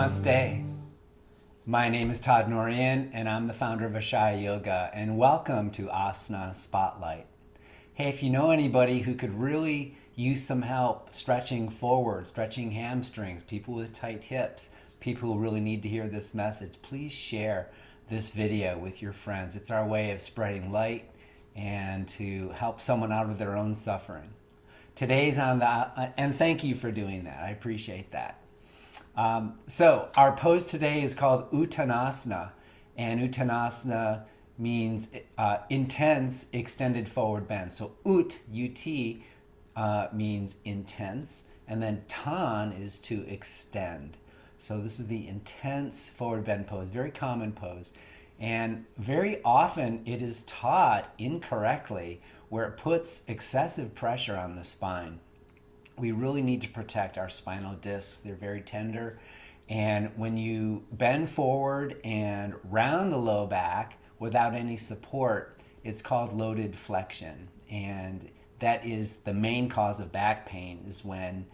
Namaste. My name is Todd and I'm the founder of Ashaya Yoga, and welcome to Asana Spotlight. Hey, if you know anybody who could really use some help stretching forward, stretching hamstrings, people with tight hips, people who really need to hear this message, please share this video with your friends. It's our way of spreading light and to help someone out of their own suffering. Today's on the, and thank you for doing that. I appreciate that. So our pose today is called Uttanasana, and Uttanasana means intense extended forward bend. So ut means intense, and then tan is to extend. So this is the intense forward bend pose, very common pose, and very often it is taught incorrectly, where it puts excessive pressure on the spine. We really need to protect our spinal discs. They're very tender. And when you bend forward and round the low back without any support, it's called loaded flexion. And that is the main cause of back pain, is when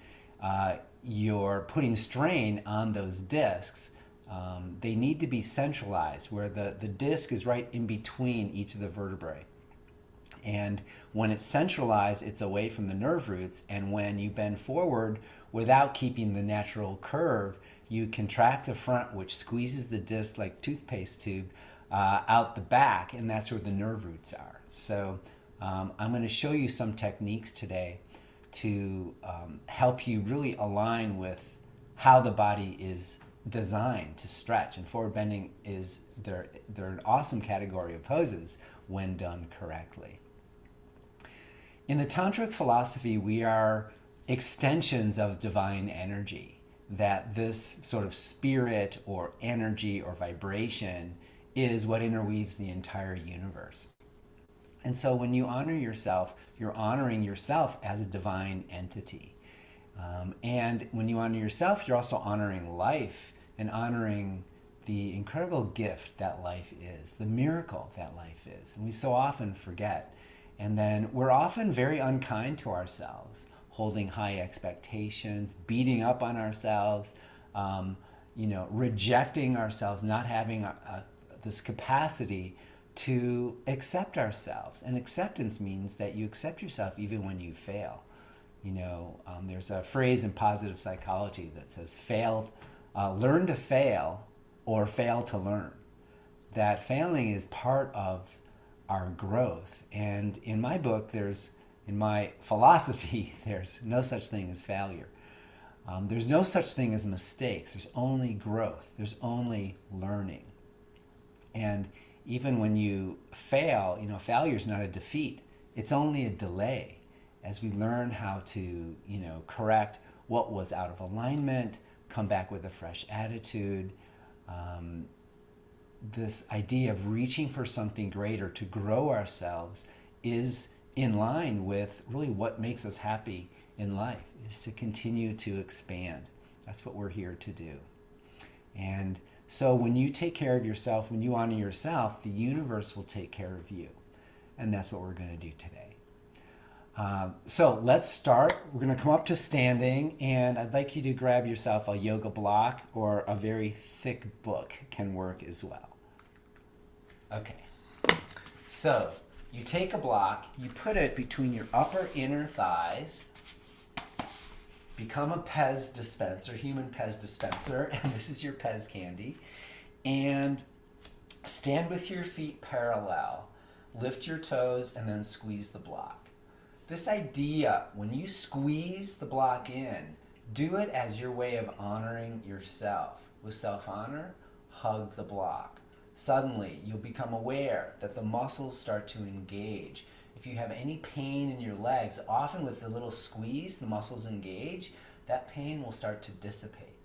you're putting strain on those discs. They need to be centralized, where the disc is right in between each of the vertebrae. And when it's centralized, it's away from the nerve roots. And when you bend forward without keeping the natural curve, you contract the front, which squeezes the disc like toothpaste tube out the back, and that's where the nerve roots are. So I'm going to show you some techniques today to help you really align with how the body is designed to stretch. And forward bending is, they're an awesome category of poses when done correctly. In the Tantric philosophy, we are extensions of divine energy, that this sort of spirit or energy or vibration is what interweaves the entire universe. And so when you honor yourself, you're honoring yourself as a divine entity. And when you honor yourself, you're also honoring life and honoring the incredible gift that life is, the miracle that life is. And we so often forget. And then we're often very unkind to ourselves, holding high expectations, beating up on ourselves, rejecting ourselves, not having this capacity to accept ourselves. And acceptance means that you accept yourself even when you fail. There's a phrase in positive psychology that says, learn to fail or fail to learn. That failing is part of our growth. And in my book, in my philosophy, there's no such thing as failure. There's no such thing as mistakes. There's only growth. There's only learning. And even when you fail, failure is not a defeat. It's only a delay as we learn how to, correct what was out of alignment, come back with a fresh attitude. This idea of reaching for something greater to grow ourselves is in line with really what makes us happy in life, is to continue to expand. That's what we're here to do. And so when you take care of yourself, when you honor yourself, the universe will take care of you. And that's what we're going to do today. So let's start. We're going to come up to standing, and I'd like you to grab yourself a yoga block, or a very thick book can work as well. Okay, so you take a block, you put it between your upper inner thighs, become a Pez dispenser, human Pez dispenser, and this is your Pez candy, and stand with your feet parallel, lift your toes, and then squeeze the block. This idea, when you squeeze the block in, do it as your way of honoring yourself. With self-honor, hug the block. Suddenly, you'll become aware that the muscles start to engage. If you have any pain in your legs, often with the little squeeze, the muscles engage, that pain will start to dissipate.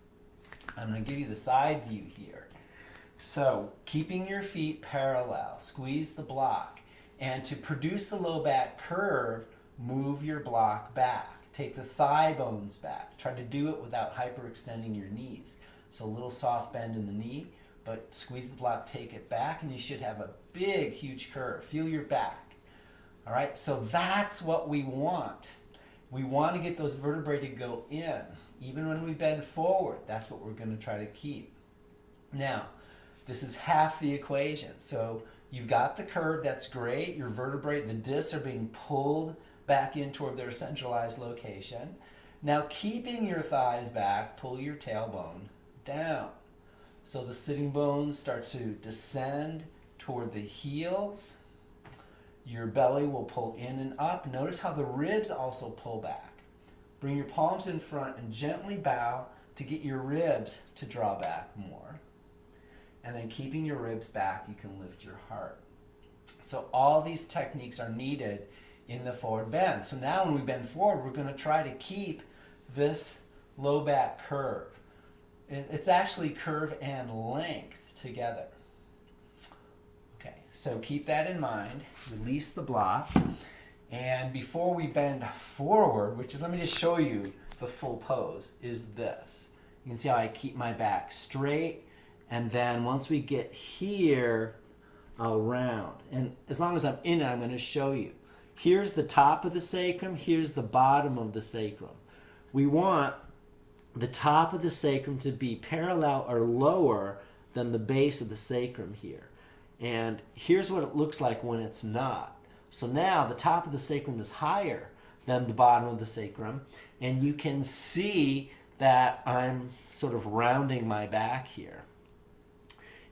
I'm going to give you the side view here. So, keeping your feet parallel, squeeze the block. And to produce the low back curve, move your block back. Take the thigh bones back. Try to do it without hyperextending your knees. So a little soft bend in the knee, but squeeze the block, take it back, and you should have a big, huge curve. Feel your back. All right, so that's what we want. We want to get those vertebrae to go in. Even when we bend forward, that's what we're going to try to keep. Now, this is half the equation. So you've got the curve, that's great. Your vertebrae, the discs are being pulled back in toward their centralized location. Now, keeping your thighs back, pull your tailbone down. So the sitting bones start to descend toward the heels. Your belly will pull in and up. Notice how the ribs also pull back. Bring your palms in front and gently bow to get your ribs to draw back more. And then keeping your ribs back, you can lift your heart. So all these techniques are needed in the forward bend. So now when we bend forward, we're going to try to keep this low back curve. It's actually curve and length together. Okay, so keep that in mind. Release the block. And before we bend forward, which is, let me just show you the full pose, is this. You can see how I keep my back straight. And then once we get here, I'll round. And as long as I'm in it, I'm going to show you. Here's the top of the sacrum. Here's the bottom of the sacrum. We want the top of the sacrum to be parallel or lower than the base of the sacrum here. And here's what it looks like when it's not. So now the top of the sacrum is higher than the bottom of the sacrum. And you can see that I'm sort of rounding my back here.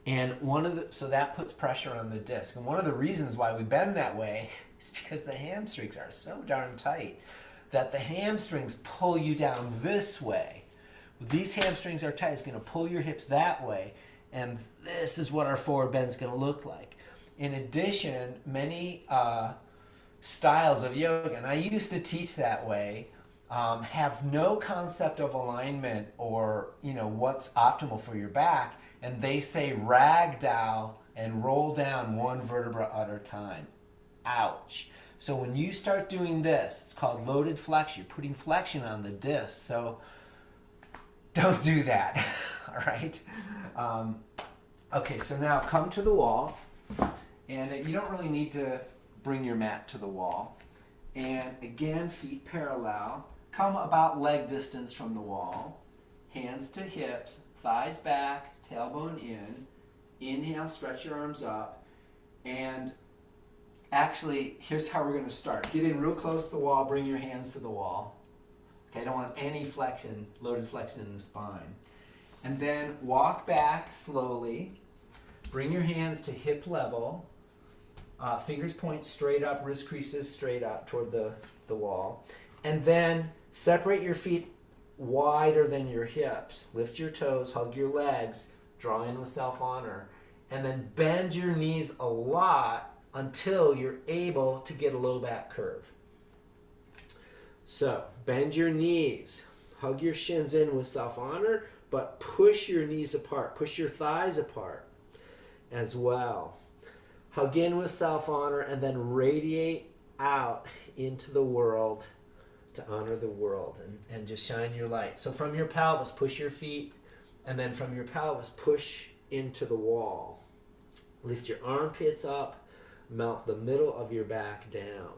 And so that puts pressure on the disc. And one of the reasons why we bend that way is because the hamstrings are so darn tight that the hamstrings pull you down this way. These hamstrings are tight. It's going to pull your hips that way. And this is what our forward bend is going to look like. In addition, many styles of yoga, and I used to teach that way, have no concept of alignment or what's optimal for your back. And they say ragdoll and roll down one vertebra at a time. Ouch. So when you start doing this, it's called loaded flexion. You're putting flexion on the disc. So don't do that. All right? Okay, so now come to the wall. And you don't really need to bring your mat to the wall. And again, feet parallel. Come about leg distance from the wall. Hands to hips, thighs back, tailbone in. Inhale, stretch your arms up. And actually, here's how we're going to start. Get in real close to the wall, bring your hands to the wall. Okay, I don't want any flexion, loaded flexion in the spine. And then walk back slowly. Bring your hands to hip level. Fingers point straight up, wrist creases straight up toward the wall. And then separate your feet wider than your hips. Lift your toes, hug your legs, draw in with self-honor. And then bend your knees a lot until you're able to get a low back curve. So bend your knees, hug your shins in with self-honor, but push your knees apart, push your thighs apart as well. Hug in with self-honor and then radiate out into the world to honor the world and just shine your light. So from your pelvis, push your feet, and then from your pelvis, push into the wall. Lift your armpits up, melt the middle of your back down.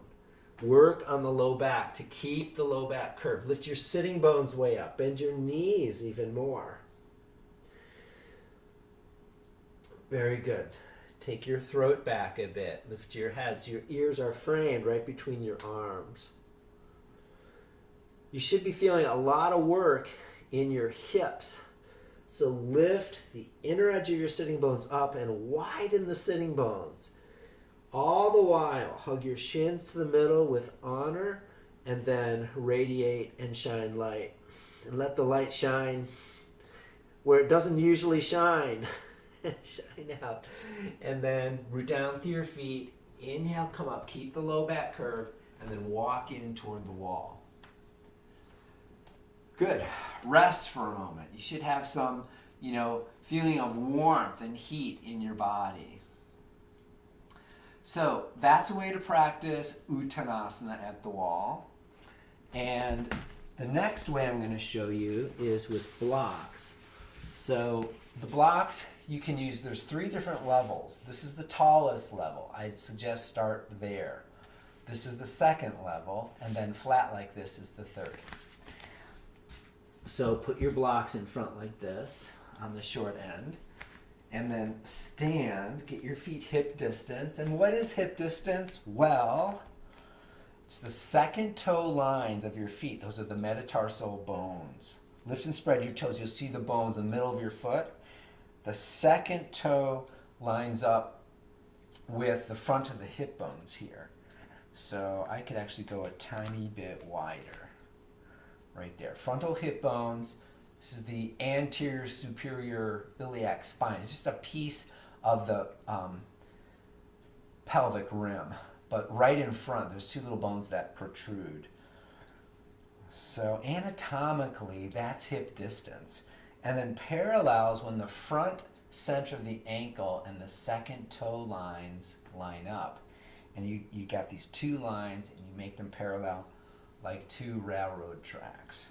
Work on the low back to keep the low back curve. Lift your sitting bones way up. Bend your knees even more. Very good. Take your throat back a bit. Lift your head so your ears are framed right between your arms. You should be feeling a lot of work in your hips. So lift the inner edge of your sitting bones up and widen the sitting bones. All the while, hug your shins to the middle with honor and then radiate and shine light. And let the light shine where it doesn't usually shine. Shine out. And then root down through your feet. Inhale, come up. Keep the low back curve. And then walk in toward the wall. Good. Rest for a moment. You should have some, feeling of warmth and heat in your body. So that's a way to practice Uttanasana at the wall. And the next way I'm going to show you is with blocks. So the blocks you can use, there's 3 different levels. This is the tallest level. I suggest start there. This is the second level, and then flat like this is the third. So put your blocks in front like this on the short end, and then stand, get your feet hip distance. And what is hip distance? Well, it's the second toe lines of your feet. Those are the metatarsal bones. Lift and spread your toes. You'll see the bones in the middle of your foot. The second toe lines up with the front of the hip bones here. So I could actually go a tiny bit wider. Right there. Frontal hip bones. This is the anterior superior iliac spine. It's just a piece of the pelvic rim. But right in front, there's two little bones that protrude. So anatomically, that's hip distance. And then parallels when the front center of the ankle and the second toe lines line up. And you got these two lines and you make them parallel like two railroad tracks.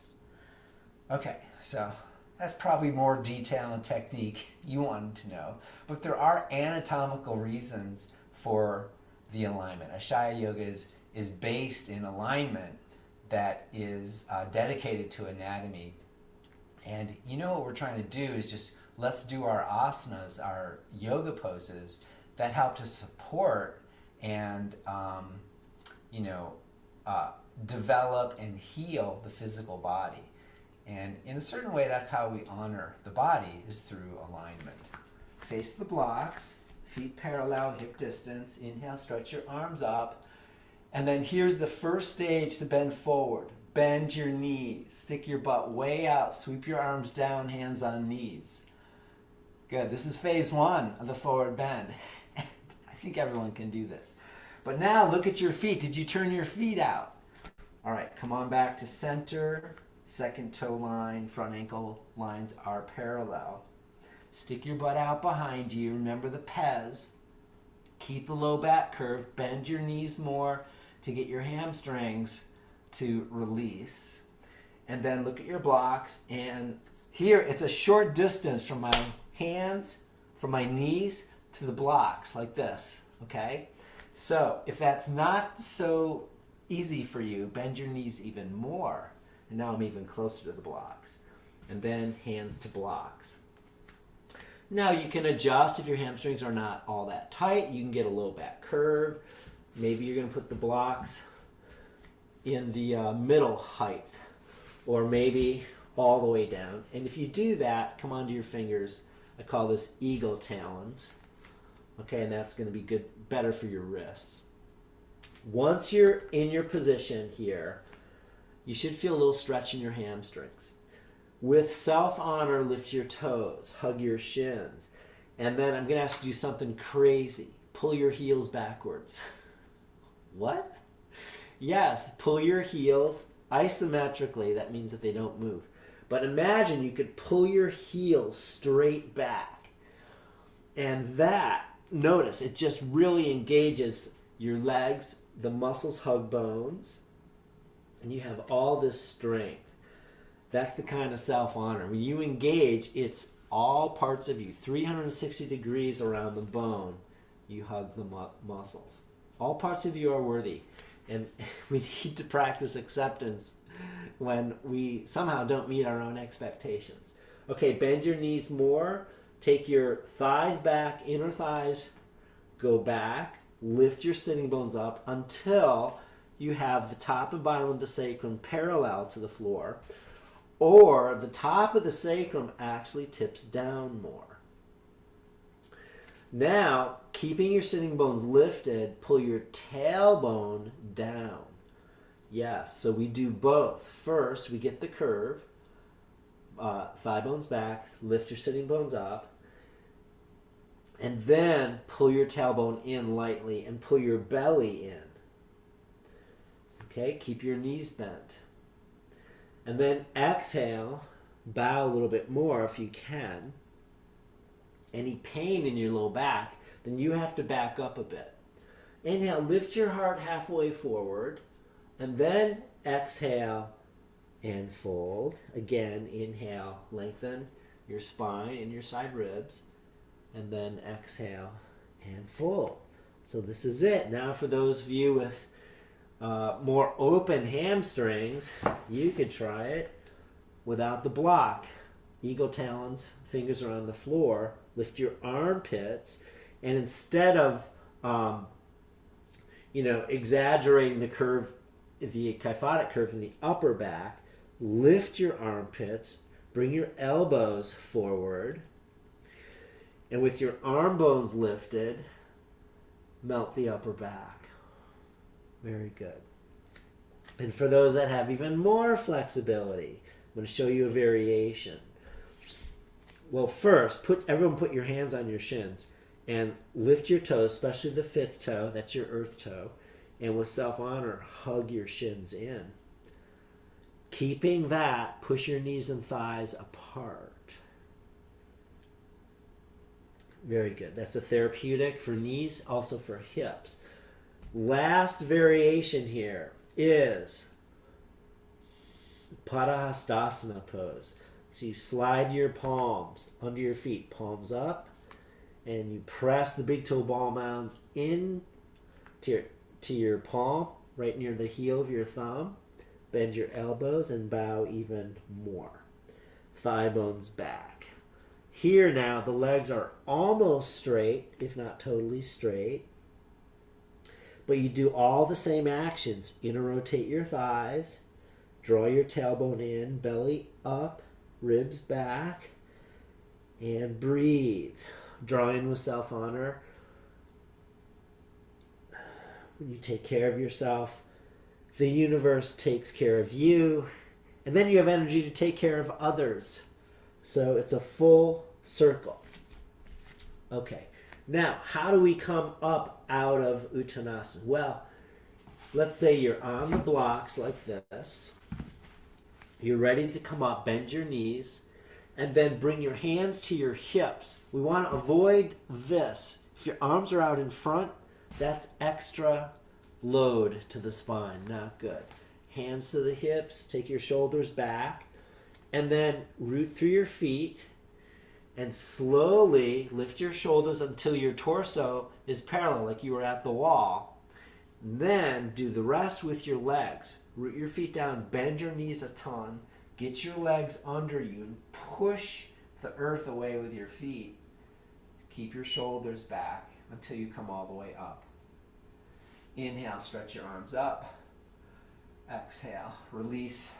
Okay, so that's probably more detail and technique you wanted to know. But there are anatomical reasons for the alignment. Ashaya Yoga is based in alignment that is dedicated to anatomy. And you know what we're trying to do is just let's do our asanas, our yoga poses that help to support and develop and heal the physical body. And in a certain way, that's how we honor the body, is through alignment. Face the blocks, feet parallel, hip distance. Inhale, stretch your arms up. And then here's the first stage to bend forward. Bend your knees, stick your butt way out, sweep your arms down, hands on knees. Good, this is phase one of the forward bend. I think everyone can do this. But now look at your feet. Did you turn your feet out? All right, come on back to center. Second toe line, front ankle lines are parallel. Stick your butt out behind you. Remember the pez. Keep the low back curve. Bend your knees more to get your hamstrings to release. And then look at your blocks. And here it's a short distance from my hands, from my knees to the blocks like this, okay? So if that's not so easy for you, bend your knees even more. And now I'm even closer to the blocks. And then hands to blocks. Now you can adjust if your hamstrings are not all that tight. You can get a low back curve. Maybe you're going to put the blocks in the middle height, or maybe all the way down. And if you do that, come onto your fingers. I call this eagle talons. Okay, and that's going to be good, better for your wrists. Once you're in your position here, you should feel a little stretch in your hamstrings. With self-honor, lift your toes, hug your shins. And then I'm going to ask you to do something crazy. Pull your heels backwards. What? Yes, pull your heels isometrically. That means that they don't move. But imagine you could pull your heels straight back. And that, notice, it just really engages your legs. The muscles hug bones. And you have all this strength. That's the kind of self-honor. When you engage, it's all parts of you. 360 degrees around the bone, you hug the muscles. All parts of you are worthy. And we need to practice acceptance when we somehow don't meet our own expectations. Okay, bend your knees more. Take your thighs back, inner thighs go back. Lift your sitting bones up until you have the top and bottom of the sacrum parallel to the floor. Or the top of the sacrum actually tips down more. Now, keeping your sitting bones lifted, pull your tailbone down. Yes, so we do both. First, we get the curve. Thigh bones back, lift your sitting bones up. And then pull your tailbone in lightly and pull your belly in. Okay, keep your knees bent. And then exhale, bow a little bit more if you can. Any pain in your low back, then you have to back up a bit. Inhale, lift your heart halfway forward. And then exhale and fold. Again, inhale, lengthen your spine and your side ribs. And then exhale and fold. So this is it. Now for those of you with more open hamstrings, you could try it without the block. Eagle talons, fingers are on the floor. Lift your armpits, and instead of exaggerating the curve, the kyphotic curve in the upper back, lift your armpits, bring your elbows forward, and with your arm bones lifted, melt the upper back. Very good. And for those that have even more flexibility, I'm going to show you a variation. Well, first, everyone put your hands on your shins and lift your toes, especially the fifth toe, that's your earth toe, and with self-honor, hug your shins in. Keeping that, push your knees and thighs apart. Very good. That's a therapeutic for knees, also for hips. Last variation here is Padahasthasana Pose. So you slide your palms under your feet, palms up, and you press the big toe ball mounds in to your palm, right near the heel of your thumb. Bend your elbows and bow even more. Thigh bones back. Here now, the legs are almost straight, if not totally straight. But you do all the same actions. Inner rotate your thighs. Draw your tailbone in, belly up, ribs back. And breathe. Draw in with self-honor. When you take care of yourself, the universe takes care of you. And then you have energy to take care of others. So it's a full circle. Okay, now how do we come up out of Uttanasana? Well, let's say you're on the blocks like this. You're ready to come up, bend your knees, and then bring your hands to your hips. We want to avoid this. If your arms are out in front, that's extra load to the spine, not good. Hands to the hips, take your shoulders back, and then root through your feet and slowly lift your shoulders until your torso is parallel, like you were at the wall. Then do the rest with your legs. Root your feet down, bend your knees a ton, get your legs under you, and push the earth away with your feet. Keep your shoulders back until you come all the way up. Inhale, stretch your arms up. Exhale, release.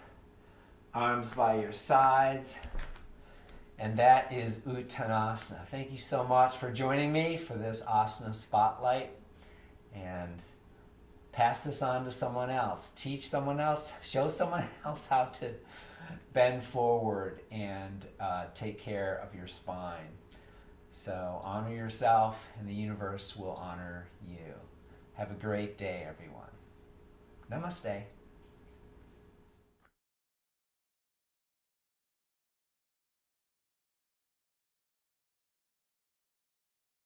Arms by your sides. And that is Uttanasana. Thank you so much for joining me for this asana spotlight. And pass this on to someone else. Teach someone else. Show someone else how to bend forward and take care of your spine. So honor yourself, and the universe will honor you. Have a great day, everyone. Namaste.